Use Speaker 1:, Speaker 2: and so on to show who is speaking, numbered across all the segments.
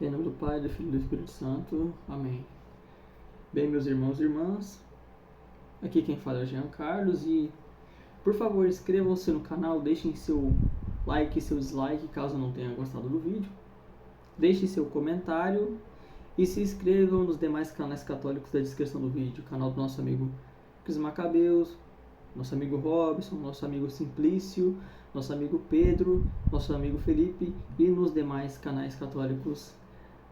Speaker 1: Em nome do Pai, do Filho e do Espírito Santo. Amém. Bem, meus irmãos e irmãs, aqui quem fala é o Jean Carlos e, por favor, inscrevam-se no canal, deixem seu like e seu dislike caso não tenha gostado do vídeo. Deixem seu comentário e se inscrevam nos demais canais católicos da descrição do vídeo. O canal do nosso amigo Cris Macabeus, nosso amigo Robson, nosso amigo Simplício, nosso amigo Pedro, nosso amigo Felipe e nos demais canais católicos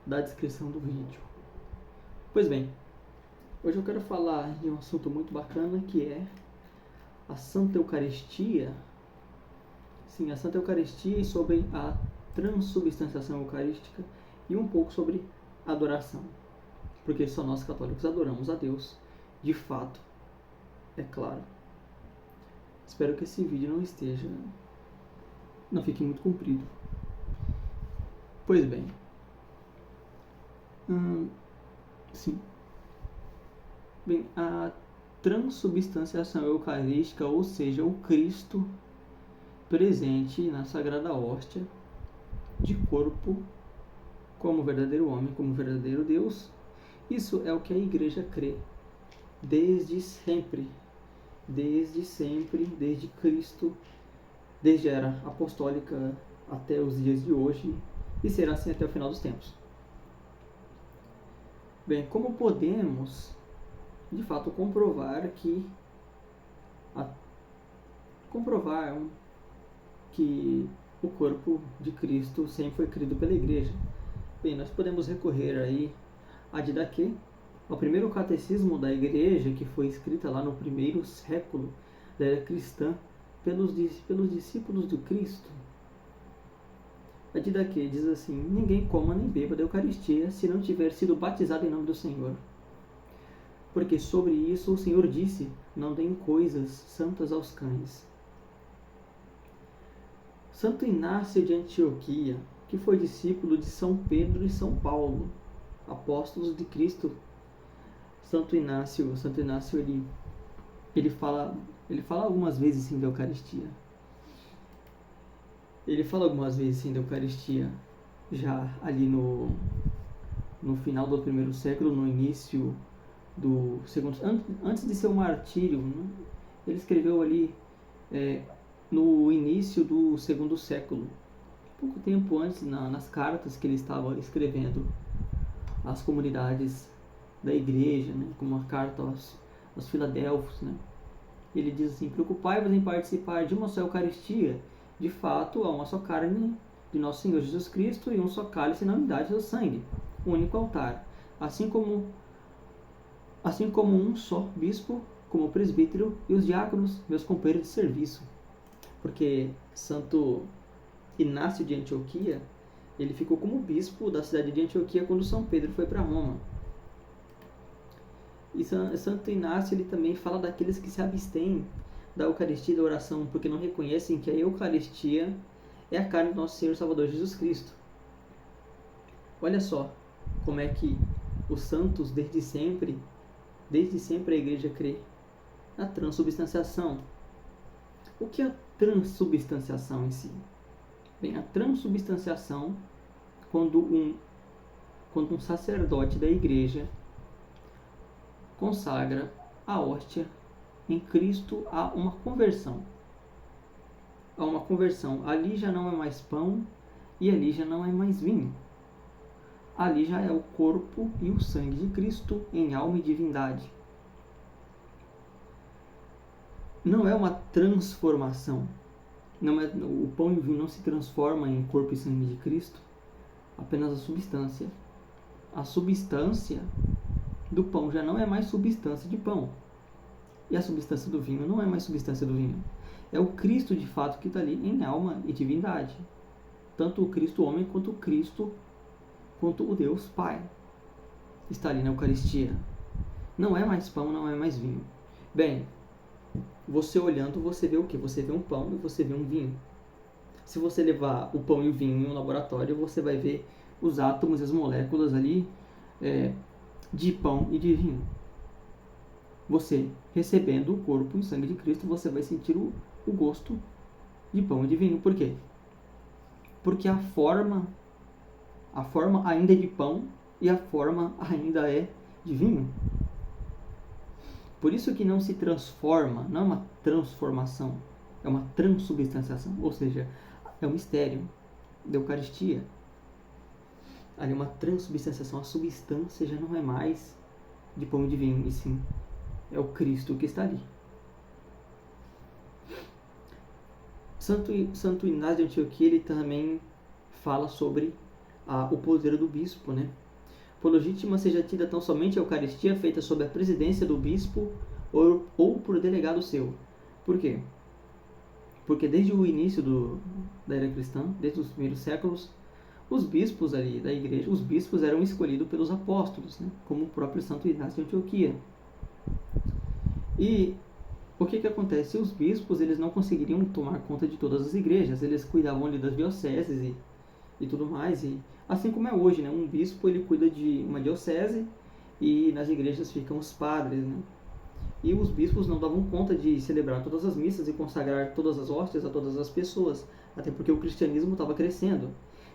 Speaker 1: da descrição do vídeo. Pois bem, hoje eu quero falar de um assunto muito bacana que é a Santa Eucaristia. Sim, a Santa Eucaristia e sobre a transubstanciação eucarística e um pouco sobre adoração. Porque só nós católicos adoramos a Deus, de fato, é claro. Espero que esse vídeo não fique muito comprido. Pois bem, sim. Bem, a transubstanciação eucarística, ou seja, o Cristo presente na Sagrada Hóstia, de corpo, como verdadeiro homem, como verdadeiro Deus, isso é o que a Igreja crê desde sempre, desde Cristo, desde a era apostólica até os dias de hoje, e será assim até o final dos tempos. Bem, como podemos, de fato, comprovar que o corpo de Cristo sempre foi crido pela Igreja? Bem, nós podemos recorrer aí a Didaquê, ao primeiro catecismo da Igreja, que foi escrita lá no primeiro século da era cristã pelos discípulos do Cristo. A Didaquê diz assim: ninguém coma nem beba da Eucaristia se não tiver sido batizado em nome do Senhor. Porque sobre isso o Senhor disse: não deem coisas santas aos cães. Santo Inácio de Antioquia, que foi discípulo de São Pedro e São Paulo, apóstolos de Cristo. Santo Inácio ele fala algumas vezes sim da Eucaristia. Ele fala algumas vezes sim da Eucaristia, já ali no final do primeiro século, no início do segundo, antes de seu martírio, né? Ele escreveu ali no início do segundo século, pouco tempo antes, nas cartas que ele estava escrevendo às comunidades da igreja, né? Como a carta aos Filadelfos, né? Ele diz assim: preocupai-vos em participar de uma só Eucaristia. De fato, há uma só carne de nosso Senhor Jesus Cristo e um só cálice na unidade do sangue, único altar, assim como um só bispo, como presbítero e os diáconos, meus companheiros de serviço. Porque Santo Inácio de Antioquia, ele ficou como bispo da cidade de Antioquia quando São Pedro foi para Roma. E Santo Inácio ele também fala daqueles que se abstêm da Eucaristia e da oração, porque não reconhecem que a Eucaristia é a carne do nosso Senhor Salvador Jesus Cristo. Olha só como é que os santos, desde sempre a Igreja crê na transubstanciação. O que é a transubstanciação em si? Bem, a transubstanciação, quando um sacerdote da Igreja consagra a hóstia em Cristo, há uma conversão. Ali já não é mais pão e ali já não é mais vinho. Ali já é o corpo e o sangue de Cristo em alma e divindade. Não é uma transformação. O pão e o vinho não se transformam em corpo e sangue de Cristo, apenas a substância. A substância do pão já não é mais substância de pão. E a substância do vinho não é mais substância do vinho. É o Cristo de fato que está ali em alma e divindade. Tanto o Cristo homem quanto o Deus Pai está ali na Eucaristia. Não é mais pão, não é mais vinho. Bem, você olhando, você vê o que? Você vê um pão e você vê um vinho. Se você levar o pão e o vinho em um laboratório, você vai ver os átomos e as moléculas ali de pão e de vinho. Você recebendo o corpo e o sangue de Cristo, você vai sentir o gosto de pão e de vinho. Por quê? Porque a forma A forma ainda é de pão e a forma ainda é de vinho. Por isso que não se transforma, não é uma transformação, é uma transubstanciação, ou seja, é um mistério da Eucaristia. Ali é uma transubstanciação, a substância já não é mais de pão e de vinho, e sim é o Cristo que está ali. Santo Inácio de Antioquia, ele também fala sobre o poder do bispo, né? Por legítima seja tida tão somente a Eucaristia feita sob a presidência do bispo ou por delegado seu. Por quê? Porque desde o início da era cristã, desde os primeiros séculos, os bispos ali da igreja, os bispos eram escolhidos pelos apóstolos, né? Como o próprio Santo Inácio de Antioquia. E o que acontece? Os bispos, eles não conseguiriam tomar conta de todas as igrejas, eles cuidavam ali das dioceses e tudo mais, e assim como é hoje, né? Um bispo, ele cuida de uma diocese e nas igrejas ficam os padres, né? E os bispos não davam conta de celebrar todas as missas e consagrar todas as hóstias a todas as pessoas, até porque o cristianismo estava crescendo.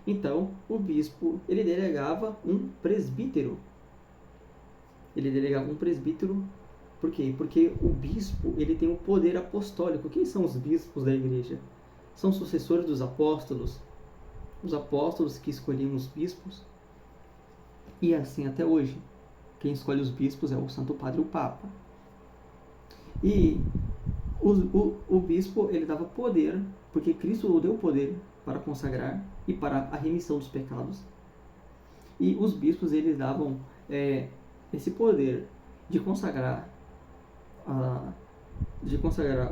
Speaker 1: Então, o bispo, ele delegava um presbítero. Por quê? Porque o bispo, ele tem o poder apostólico. Quem são os bispos da igreja? São sucessores dos apóstolos. Os apóstolos que escolhiam os bispos. E assim até hoje. Quem escolhe os bispos é o Santo Padre, o Papa. E o bispo, ele dava poder, porque Cristo deu poder para consagrar e para a remissão dos pecados. E os bispos, eles davam esse poder de consagrar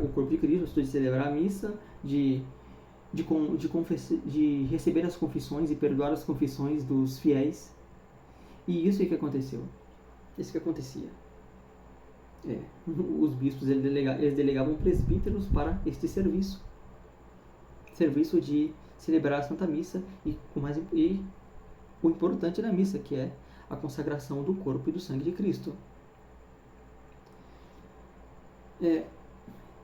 Speaker 1: o corpo de Cristo, de celebrar a missa, de receber as confissões e perdoar as confissões dos fiéis. E isso é que aconteceu. Isso que acontecia. Os bispos, eles delegavam presbíteros para este serviço de celebrar a Santa Missa e o importante da missa, que é a consagração do corpo e do sangue de Cristo.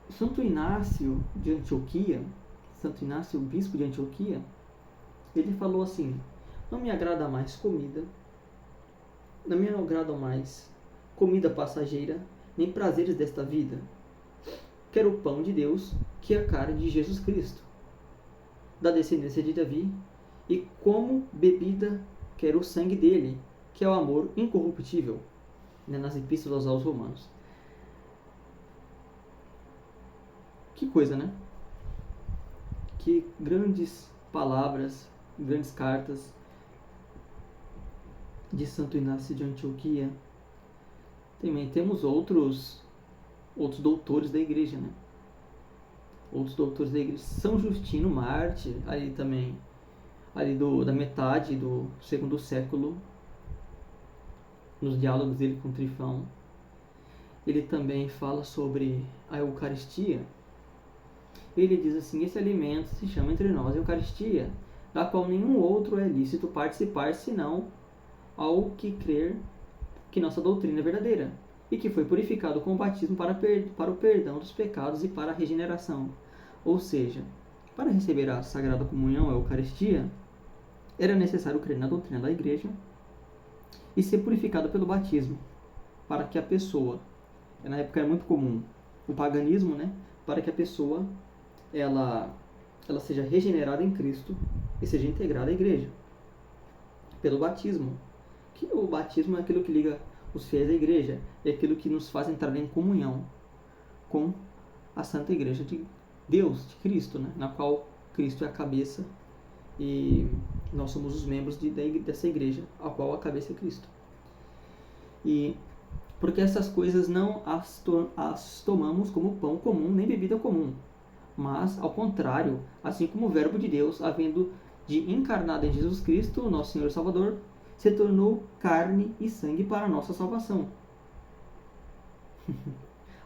Speaker 1: Santo Inácio de Antioquia, Santo Inácio, bispo de Antioquia, ele falou assim: não me agrada mais comida passageira, nem prazeres desta vida. Quero o pão de Deus, que é a carne de Jesus Cristo, da descendência de Davi, e como bebida quero o sangue dele, que é o amor incorruptível, né, nas epístolas aos Romanos. Que coisa, né? Que grandes palavras, grandes cartas de Santo Inácio de Antioquia. Também temos outros doutores da igreja, né? Outros doutores da igreja. São Justino Mártir, ali também, ali da metade do segundo século, nos diálogos dele com Trifão. Ele também fala sobre a Eucaristia. Ele diz assim: esse alimento se chama entre nós Eucaristia, da qual nenhum outro é lícito participar, senão ao que crer que nossa doutrina é verdadeira, e que foi purificado com o batismo para o perdão dos pecados e para a regeneração. Ou seja, para receber a Sagrada Comunhão, a Eucaristia, era necessário crer na doutrina da Igreja e ser purificado pelo batismo, para que a pessoa, na época era muito comum o paganismo, né? Para que a pessoa ela seja regenerada em Cristo e seja integrada à Igreja pelo batismo. Que o batismo é aquilo que liga os fiéis à Igreja, é aquilo que nos faz entrar em comunhão com a Santa Igreja de Deus, de Cristo, né? Na qual Cristo é a cabeça e nós somos os membros dessa Igreja, a qual a cabeça é Cristo. E porque essas coisas não as tomamos como pão comum nem bebida comum, mas, ao contrário, assim como o Verbo de Deus, havendo de encarnado em Jesus Cristo, nosso Senhor e Salvador, se tornou carne e sangue para a nossa salvação.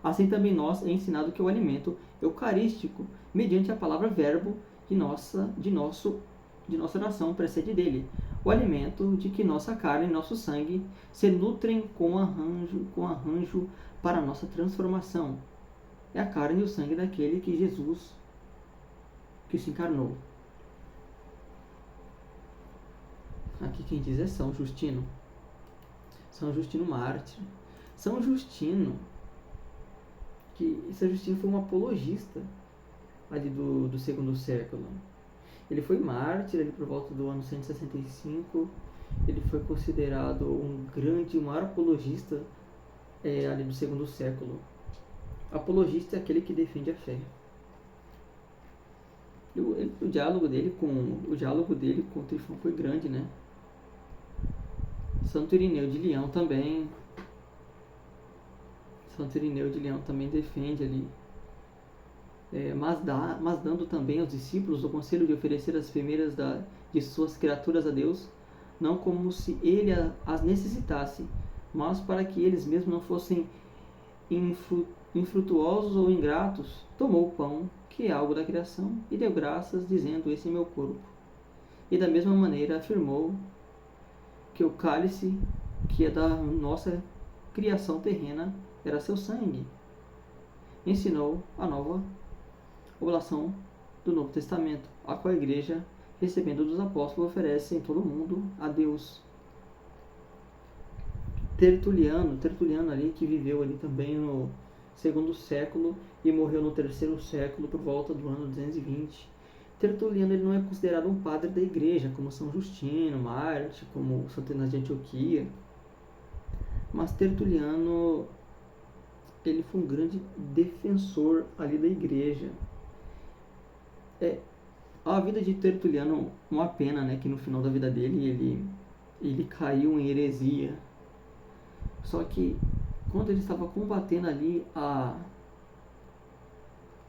Speaker 1: Assim também nós é ensinado que o alimento eucarístico, mediante a palavra verbo de nossa oração, procede dele. O alimento de que nossa carne e nosso sangue se nutrem com arranjo para a nossa transformação. É a carne e o sangue daquele que Jesus, que se encarnou. Aqui quem diz é São Justino. São Justino mártir. São Justino foi um apologista ali do segundo século. Ele foi mártir ali por volta do ano 165. Ele foi considerado um maior apologista ali do segundo século. Apologista é aquele que defende a fé. O diálogo dele com o Trifão foi grande, né? Santo Irineu de Leão também defende ali, mas dando também aos discípulos o conselho de oferecer as primeiras de suas criaturas a Deus, não como se ele as necessitasse, mas para que eles mesmos não fossem infrutuosos ou ingratos. Tomou o pão, que é algo da criação, e deu graças, dizendo: esse é meu corpo. E da mesma maneira afirmou que o cálice, que é da nossa criação terrena, era seu sangue. Ensinou a nova oblação do Novo Testamento, a qual a Igreja, recebendo dos apóstolos, oferece em todo o mundo a Deus. Tertuliano ali, que viveu ali também no segundo século e morreu no terceiro século por volta do ano 220. Tertuliano ele não é considerado um padre da Igreja, como São Justino, Marte, como Santo Inácio de Antioquia, mas Tertuliano ele foi um grande defensor ali da Igreja. A vida de Tertuliano, uma pena, né, que no final da vida dele ele caiu em heresia. Só que quando ele estava combatendo ali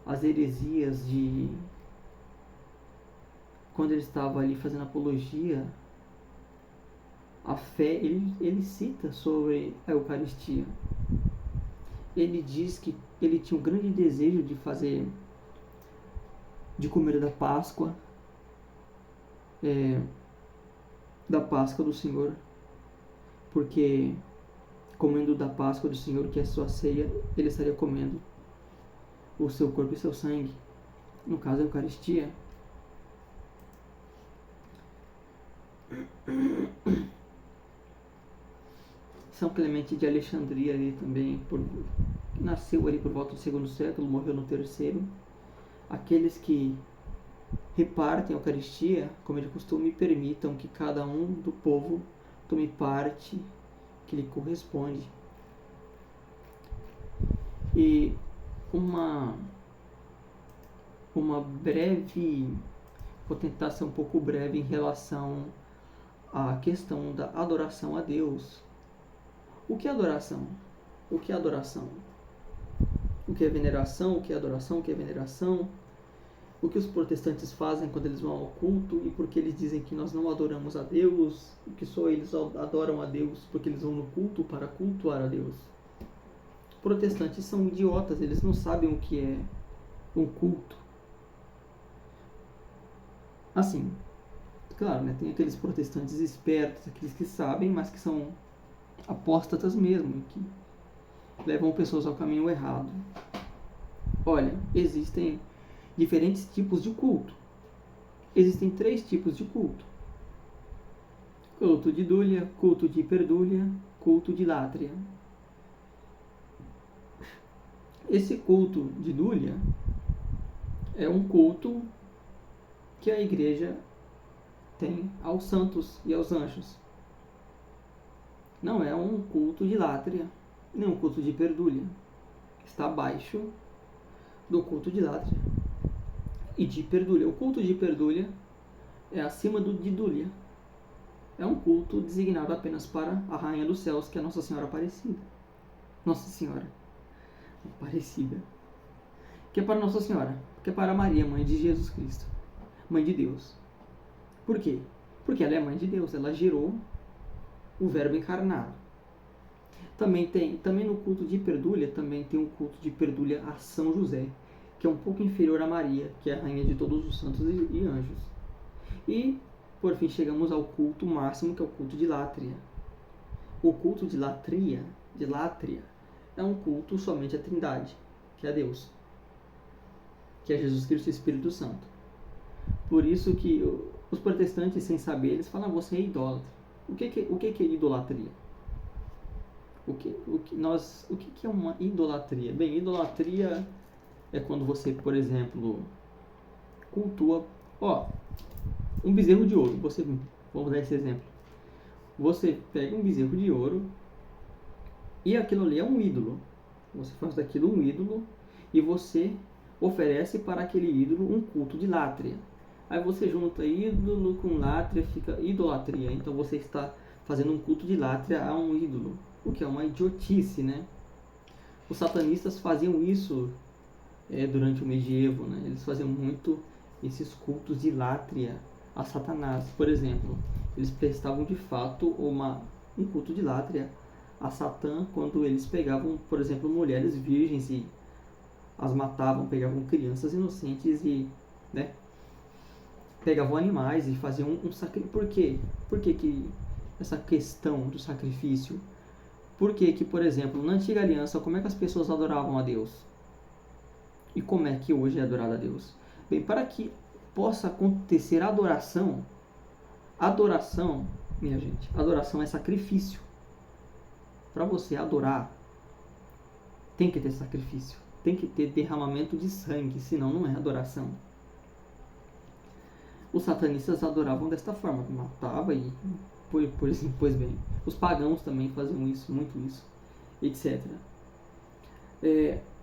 Speaker 1: as heresias quando ele estava ali fazendo apologia à fé, ele cita sobre a Eucaristia. Ele diz que ele tinha um grande desejo de comer da Páscoa, da Páscoa do Senhor, porque comendo da Páscoa do Senhor, que é a sua ceia, ele estaria comendo o seu corpo e seu sangue, no caso a Eucaristia. São Clemente de Alexandria ali também, nasceu ali por volta do segundo século, morreu no terceiro. Aqueles que repartem a Eucaristia, como é de costume, permitam que cada um do povo tome parte que lhe corresponde. E uma breve, vou tentar ser um pouco breve em relação à questão da adoração a Deus. O que é adoração? O que é adoração? O que é veneração? O que é adoração? O que é veneração? O que os protestantes fazem quando eles vão ao culto e porque eles dizem que nós não adoramos a Deus, que só eles adoram a Deus porque eles vão no culto para cultuar a Deus. Protestantes são idiotas, eles não sabem o que é um culto. Assim, claro, né, tem aqueles protestantes espertos, aqueles que sabem, mas que são apóstatas mesmo, que levam pessoas ao caminho errado. Olha, existem diferentes tipos de culto. Existem 3 tipos de culto: culto de dúlia, culto de hiperdúlia, culto de látria. Esse culto de dúlia é um culto que a Igreja tem aos santos e aos anjos. Não é um culto de látria, nem um culto de hiperdúlia. Está abaixo do culto de látria e de hiperdúlia. O culto de hiperdúlia é acima de dúlia. É um culto designado apenas para a Rainha dos Céus, que é Nossa Senhora Aparecida. Nossa Senhora Aparecida. Que é para Nossa Senhora, que é para Maria, mãe de Jesus Cristo, mãe de Deus. Por quê? Porque ela é mãe de Deus, ela gerou o Verbo encarnado. Também no culto de hiperdúlia, também tem um culto de hiperdúlia a São José, que é um pouco inferior a Maria, que é a rainha de todos os santos e anjos. E, por fim, chegamos ao culto máximo, que é o culto de látria. O culto de látria é um culto somente à Trindade, que é a Deus, que é Jesus Cristo e Espírito Santo. Por isso que Os protestantes, sem saber, eles falam, você é idólatra. O que é idolatria? O que é uma idolatria? Bem, idolatria é quando você, por exemplo, cultua, um bezerro de ouro. Vamos dar esse exemplo. Você pega um bezerro de ouro e aquilo ali é um ídolo. Você faz daquilo um ídolo e você oferece para aquele ídolo um culto de látria. Aí você junta ídolo com látria, fica idolatria. Então você está fazendo um culto de látria a um ídolo, o que é uma idiotice, né? Os satanistas faziam isso durante o medievo, né? Eles faziam muito esses cultos de látria a Satanás. Por exemplo, eles prestavam de fato um culto de látria a Satã quando eles pegavam, por exemplo, mulheres virgens e as matavam, pegavam crianças inocentes e, né, pegavam animais e faziam um sacrifício. Por quê? Por que essa questão do sacrifício? Por que, por exemplo, na antiga aliança, como é que as pessoas adoravam a Deus? E como é que hoje é adorado a Deus? Bem, para que possa acontecer adoração, minha gente, adoração é sacrifício. Para você adorar, tem que ter sacrifício, tem que ter derramamento de sangue, senão não é adoração. Os satanistas adoravam desta forma, matava e pois bem. Os pagãos também faziam isso, muito isso, etc.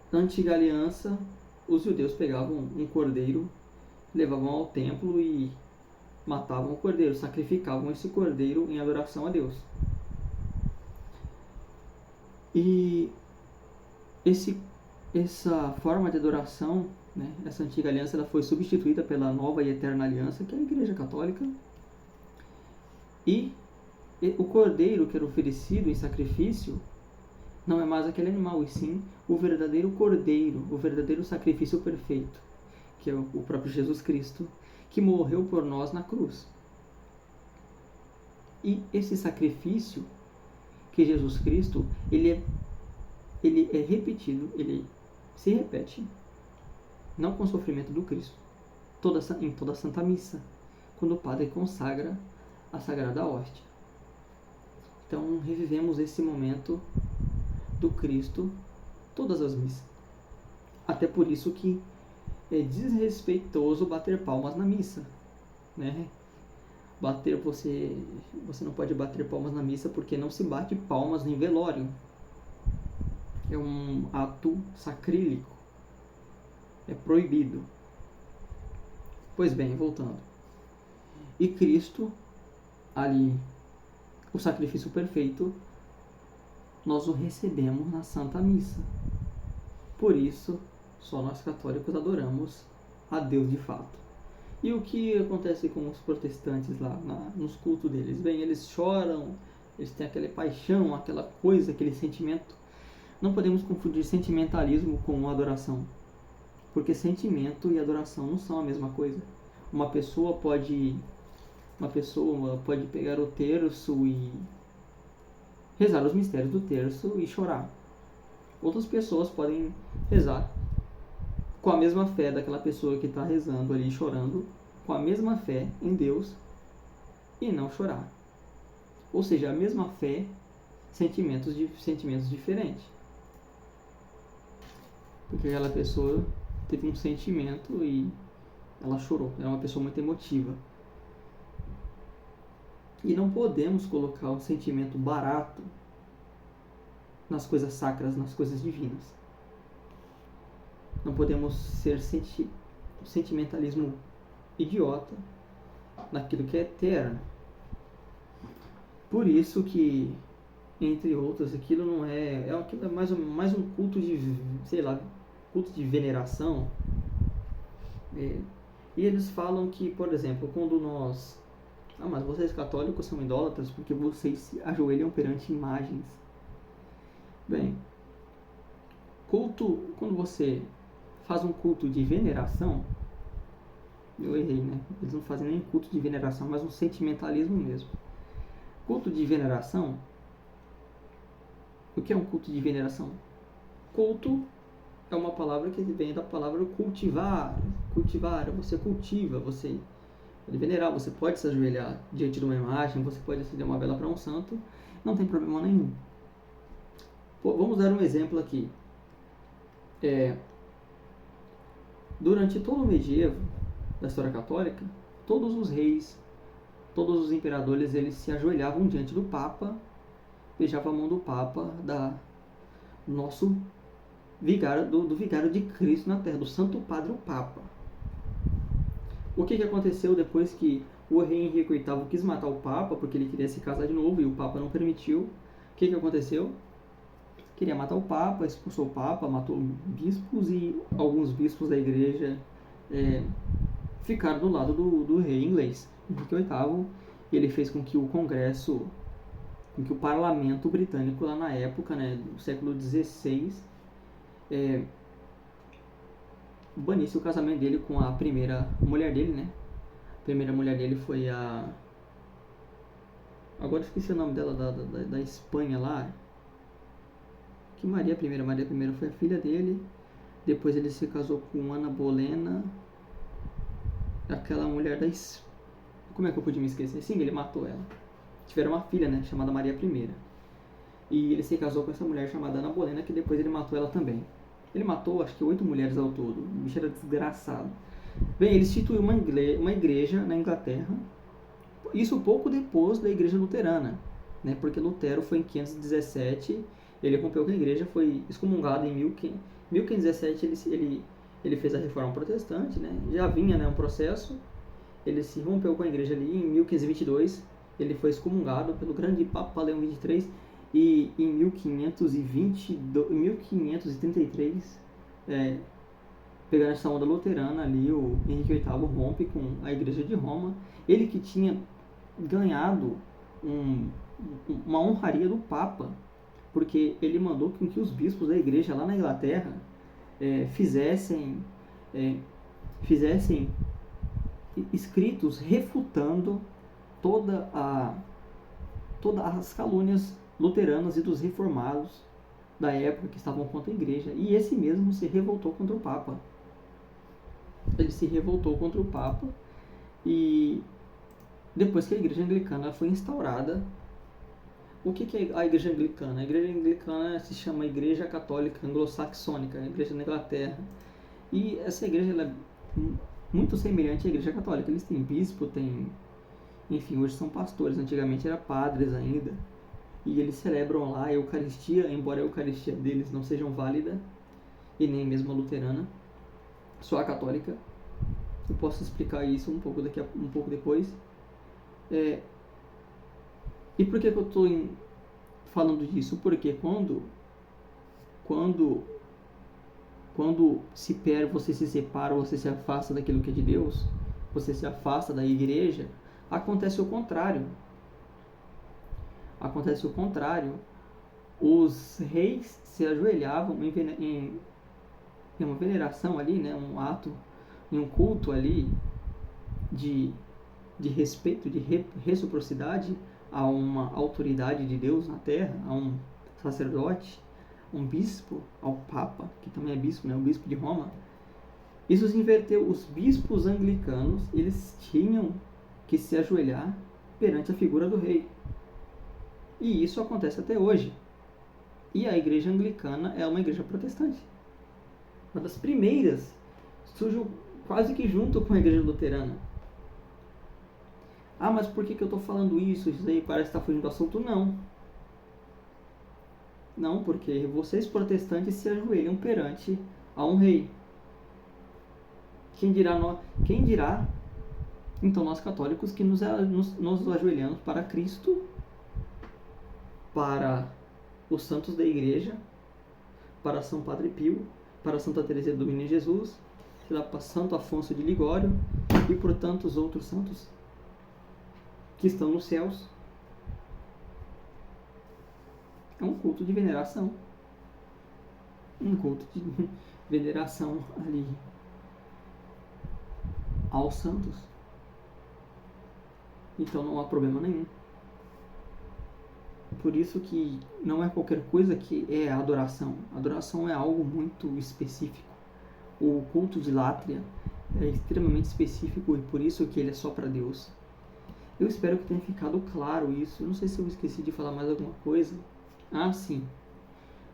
Speaker 1: Na antiga aliança, os judeus pegavam um cordeiro, levavam ao templo e matavam o cordeiro, sacrificavam esse cordeiro em adoração a Deus. E essa forma de adoração, né, essa antiga aliança, ela foi substituída pela nova e eterna aliança, que é a Igreja Católica. E o cordeiro que era oferecido em sacrifício não é mais aquele animal, e sim o verdadeiro cordeiro, o verdadeiro sacrifício perfeito, que é o próprio Jesus Cristo, que morreu por nós na cruz. E esse sacrifício que Jesus Cristo, ele é repetido, ele se repete, não com o sofrimento do Cristo, em toda a Santa Missa, quando o Padre consagra a Sagrada Hóstia. Então, revivemos esse momento do Cristo todas as missas. Até por isso que é desrespeitoso bater palmas na missa, né? Você não pode bater palmas na missa, porque não se bate palmas em velório. É um ato sacrílego. É proibido. Pois bem, voltando. E Cristo, ali, o sacrifício perfeito, nós o recebemos na Santa Missa. Por isso, só nós católicos adoramos a Deus de fato. E o que acontece com os protestantes lá nos cultos deles? Bem, eles choram, eles têm aquela paixão, aquela coisa, aquele sentimento. Não podemos confundir sentimentalismo com adoração, porque sentimento e adoração não são a mesma coisa. Uma pessoa pode pegar o terço e rezar os mistérios do terço e chorar. Outras pessoas podem rezar com a mesma fé daquela pessoa que está rezando ali, chorando, com a mesma fé em Deus e não chorar. Ou seja, a mesma fé, sentimentos diferentes. Porque aquela pessoa teve um sentimento e ela chorou. Ela é uma pessoa muito emotiva. E não podemos colocar um sentimento barato nas coisas sacras, nas coisas divinas. Não podemos ser sentimentalismo idiota naquilo que é eterno. Por isso que, entre outros, aquilo não é mais um culto de, culto de veneração. E eles falam que, por exemplo, quando nós... mas vocês católicos são idólatras porque vocês se ajoelham perante imagens. Bem, quando você faz um culto de veneração, eu errei, né? Eles não fazem nem culto de veneração, mas um sentimentalismo mesmo. Culto de veneração, o que é um culto de veneração? Culto é uma palavra que vem da palavra cultivar. Cultivar, você cultiva, você pode venerar, você pode se ajoelhar diante de uma imagem, você pode acender uma vela para um santo, não tem problema nenhum. Vamos dar um exemplo aqui. Durante todo o medievo da história católica, todos os reis, todos os imperadores, eles se ajoelhavam diante do Papa, beijavam a mão do Papa, nosso vigário, do vigário de Cristo na Terra, do Santo Padre, o Papa. O que aconteceu depois que o rei Henrique VIII quis matar o Papa, porque ele queria se casar de novo e o Papa não permitiu? O que aconteceu? Queria matar o Papa, expulsou o Papa, matou bispos, e alguns bispos da igreja ficaram do lado do rei inglês. Henrique VIII, ele fez com que o Congresso, com que o parlamento britânico lá na época, né, no século XVI, banisse o casamento dele com a primeira mulher dele, né? A primeira mulher dele foi a... Agora esqueci o nome dela, da Espanha lá. Que Maria I foi a filha dele. Depois ele se casou com Ana Bolena, aquela mulher da... Como é que eu podia me esquecer? Sim, ele matou ela. Tiveram uma filha, né, chamada Maria I. E ele se casou com essa mulher chamada Ana Bolena, que depois ele matou ela também. Ele matou, acho que 8 mulheres ao todo. O bicho era desgraçado. Bem, ele instituiu uma igreja na Inglaterra. Isso pouco depois da igreja luterana, né? Porque Lutero foi em 517, ele rompeu com a igreja, foi excomungado em 1517, ele fez a reforma protestante, né? Já vinha, né, um processo. Ele se rompeu com a igreja ali em 1522, ele foi excomungado pelo grande Papa Leão XXIII, e em 1533, pegando essa onda luterana ali, o Henrique VIII rompe com a igreja de Roma. Ele que tinha ganhado uma honraria do Papa, porque ele mandou com que os bispos da igreja lá na Inglaterra fizessem escritos refutando todas as calúnias luteranos e dos reformados da época que estavam contra a igreja. E esse mesmo se revoltou contra o Papa. Ele se revoltou contra o Papa, e depois que a igreja anglicana foi instaurada... O que é a igreja anglicana? A igreja anglicana se chama Igreja Católica Anglo-Saxônica, a igreja da Inglaterra. E essa igreja ela é muito semelhante à igreja católica. Eles têm bispo, enfim, hoje são pastores, antigamente eram padres ainda. E eles celebram lá a Eucaristia, embora a Eucaristia deles não seja válida, e nem mesmo a luterana, só a católica. Eu posso explicar isso um pouco depois. E por que eu estou falando disso? Porque quando você se separa, você se afasta daquilo que é de Deus, você se afasta da igreja, acontece o contrário. Os reis se ajoelhavam em uma veneração ali, né, um ato, em um culto ali de respeito, de reciprocidade a uma autoridade de Deus na terra, a um sacerdote, um bispo, ao Papa, que também é bispo, né, o bispo de Roma. Isso se inverteu. Os bispos anglicanos, eles tinham que se ajoelhar perante a figura do rei. E isso acontece até hoje. E a igreja anglicana é uma igreja protestante. Uma das primeiras, surgiu quase que junto com a igreja luterana. Ah, mas por que eu estou falando isso? Isso aí parece que está fugindo do assunto. Não, porque vocês protestantes se ajoelham perante a um rei. Quem dirá então nós católicos que nos ajoelhamos para Cristo, para os santos da igreja, para São Padre Pio, para Santa Teresa do Menino Jesus, para Santo Afonso de Ligório e por tantos outros santos que estão nos céus. É um culto de veneração. Um culto de veneração ali aos santos. Então não há problema nenhum. Por isso que não é qualquer coisa que é adoração. Adoração é algo muito específico. O culto de Látria é extremamente específico e por isso que ele é só para Deus. Eu espero que tenha ficado claro isso. Eu não sei se eu esqueci de falar mais alguma coisa. Ah, sim.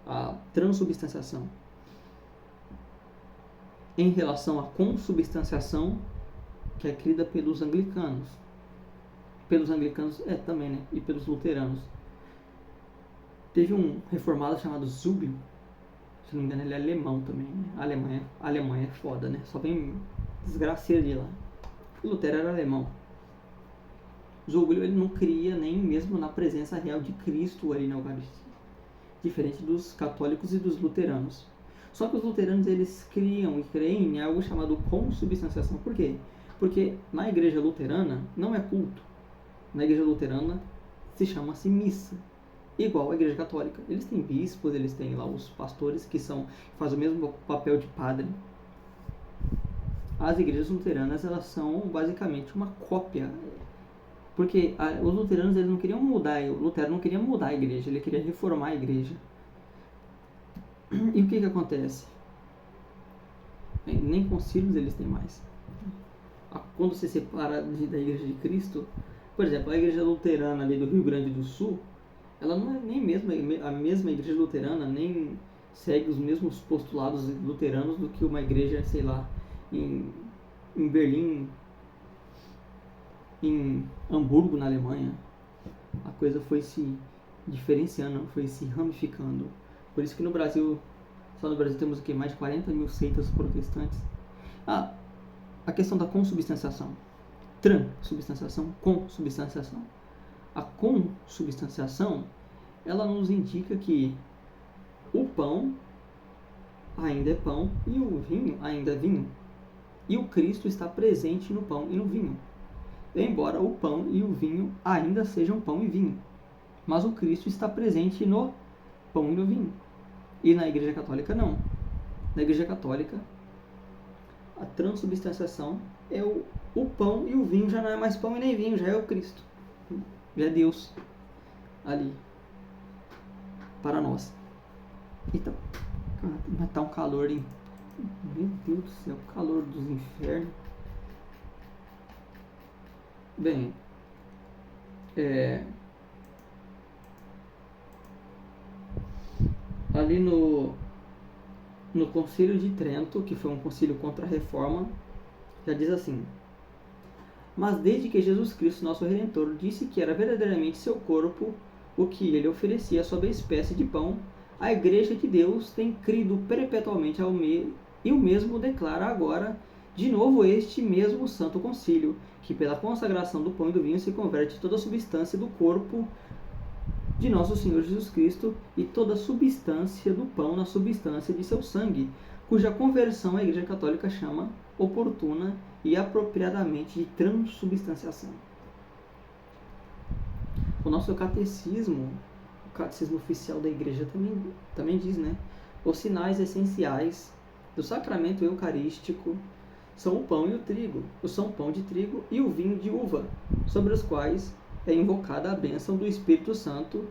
Speaker 1: A transubstanciação. Em relação à consubstanciação, que é crida pelos anglicanos. Pelos anglicanos, também, né? E pelos luteranos. Teve um reformado chamado Zwinglio. Se não me engano, ele é alemão também, né? Alemanha é foda, né? Só vem desgraceira de lá. O Lutero era alemão. Zwinglio, ele não cria nem mesmo na presença real de Cristo ali na Eucaristia. Diferente dos católicos e dos luteranos. Só que os luteranos, eles criam e creem em algo chamado consubstanciação. Por quê? Porque na igreja luterana não é culto. Na igreja luterana se chama-se missa. Igual a igreja católica. Eles têm bispos, eles têm lá os pastores que fazem o mesmo papel de padre. As igrejas luteranas, elas são basicamente uma cópia. Porque os luteranos, eles não queriam mudar, o Lutero não queria mudar a igreja, ele queria reformar a igreja. E o que acontece? Nem concílios eles têm mais. Quando se separa da igreja de Cristo, por exemplo, a igreja luterana ali do Rio Grande do Sul, ela não é nem mesmo a mesma igreja luterana, nem segue os mesmos postulados luteranos do que uma igreja, sei lá, em Berlim, em Hamburgo, na Alemanha. A coisa foi se diferenciando, foi se ramificando. Por isso que no Brasil, só no Brasil temos mais de 40 mil seitas protestantes. A questão da consubstanciação. Transubstanciação, consubstanciação. A consubstanciação, ela nos indica que o pão ainda é pão e o vinho ainda é vinho. E o Cristo está presente no pão e no vinho. Embora o pão e o vinho ainda sejam pão e vinho. Mas o Cristo está presente no pão e no vinho. E na Igreja Católica não. Na Igreja Católica, a transubstanciação é o pão e o vinho já não é mais pão e nem vinho, já é o Cristo. Já é Deus ali para nós. Então, vai estar um calor, hein? Meu Deus do céu, calor dos infernos. Bem, ali no Concílio de Trento, que foi um concílio contra a Reforma, já diz assim: mas desde que Jesus Cristo, nosso Redentor, disse que era verdadeiramente seu corpo o que ele oferecia sob a espécie de pão, a Igreja de Deus tem crido perpetuamente e o mesmo declara agora de novo este mesmo Santo Concílio, que pela consagração do pão e do vinho se converte toda a substância do corpo de nosso Senhor Jesus Cristo e toda a substância do pão na substância de seu sangue, cuja conversão a Igreja Católica chama oportuna e apropriadamente de transubstanciação. O nosso catecismo, o catecismo oficial da Igreja também diz, né? Os sinais essenciais do sacramento eucarístico são o pão e o trigo, são o pão de trigo e o vinho de uva, sobre os quais é invocada a bênção do Espírito Santo,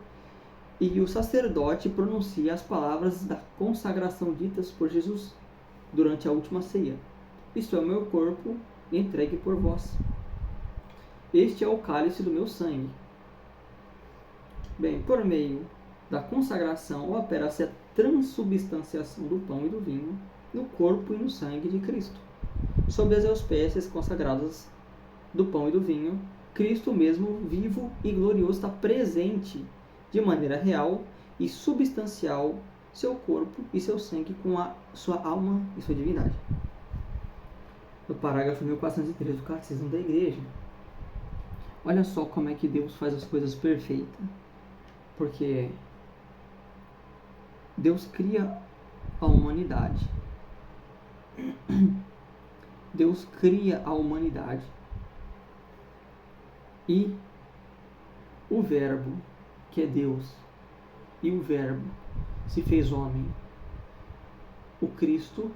Speaker 1: e o sacerdote pronuncia as palavras da consagração ditas por Jesus durante a última ceia: isto é o meu corpo entregue por vós. Este é o cálice do meu sangue. Bem, por meio da consagração opera-se a transubstanciação do pão e do vinho no corpo e no sangue de Cristo. Sob as espécies consagradas do pão e do vinho, Cristo mesmo, vivo e glorioso, está presente de maneira real e substancial seu corpo e seu sangue com a sua alma e sua divindade. No parágrafo 1413 do Catecismo da Igreja. Olha só como é que Deus faz as coisas perfeitas. Porque Deus cria a humanidade. Deus cria a humanidade. E o Verbo, que é Deus, e o Verbo se fez homem. O Cristo,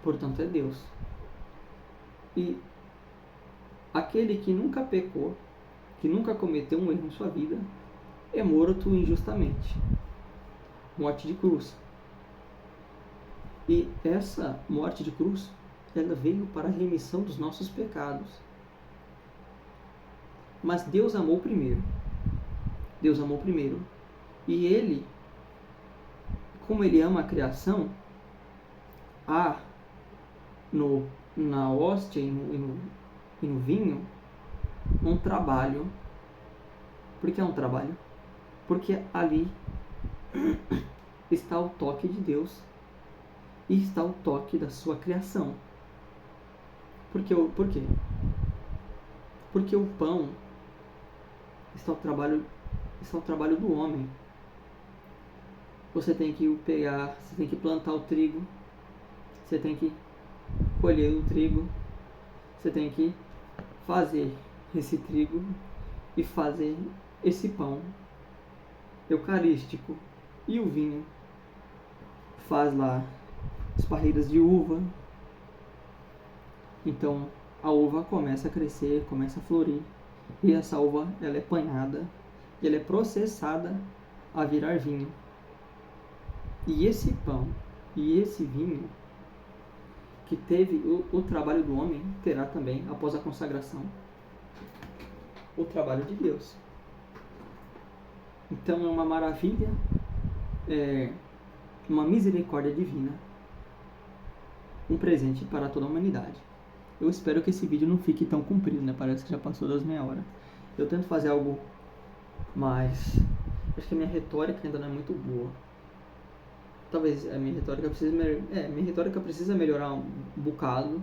Speaker 1: portanto, é Deus. E aquele que nunca pecou, que nunca cometeu um erro em sua vida, é morto injustamente. Morte de cruz. E essa morte de cruz ela veio para a remissão dos nossos pecados. Mas Deus amou primeiro. Deus amou primeiro. E Ele, como Ele ama a criação, há na hóstia e no vinho um trabalho. Por que é um trabalho? Porque ali está o toque de Deus e está o toque da sua criação. Por quê? Porque o pão está o trabalho do homem. Você tem que pegar, você tem que plantar o trigo, você tem que colher o trigo, você tem que fazer esse trigo e fazer esse pão eucarístico. E o vinho faz lá as parreiras de uva. Então a uva começa a crescer, começa a florir, e essa uva ela é apanhada e ela é processada a virar vinho. E esse pão e esse vinho que teve o trabalho do homem, terá também, após a consagração, o trabalho de Deus. Então é uma maravilha, uma misericórdia divina, um presente para toda a humanidade. Eu espero que esse vídeo não fique tão comprido, né? Parece que já passou das meia hora. Eu tento fazer algo mais... Acho que a minha retórica ainda não é muito boa. Talvez a minha retórica precisa melhorar um bocado.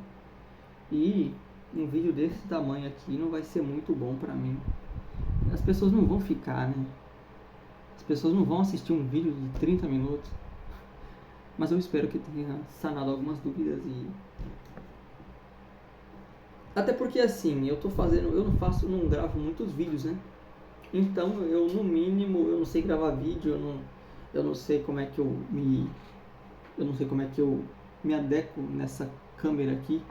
Speaker 1: E um vídeo desse tamanho aqui não vai ser muito bom pra mim. As pessoas não vão ficar, né? As pessoas não vão assistir um vídeo de 30 minutos. Mas eu espero que tenha sanado algumas dúvidas e... Até porque assim, eu não gravo muitos vídeos, né? Então eu no mínimo, eu não sei gravar vídeo, eu não sei como é que eu me adequo nessa câmera aqui,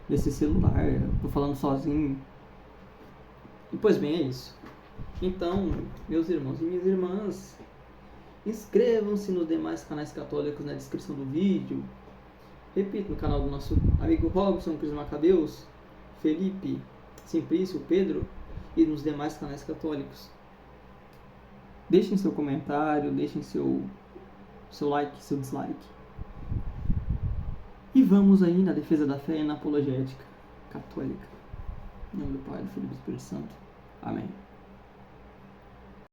Speaker 1: nesse celular, eu tô falando sozinho. E pois bem, é isso. Então, meus irmãos e minhas irmãs, inscrevam-se nos demais canais católicos na descrição do vídeo. Repito, no canal do nosso amigo Robson, Cris Macabeus, Felipe, Simplício, Pedro e nos demais canais católicos. Deixem seu comentário, deixem seu like, seu dislike. E vamos aí na defesa da fé e na apologética católica. Em nome do Pai, do Filho e do Espírito Santo. Amém.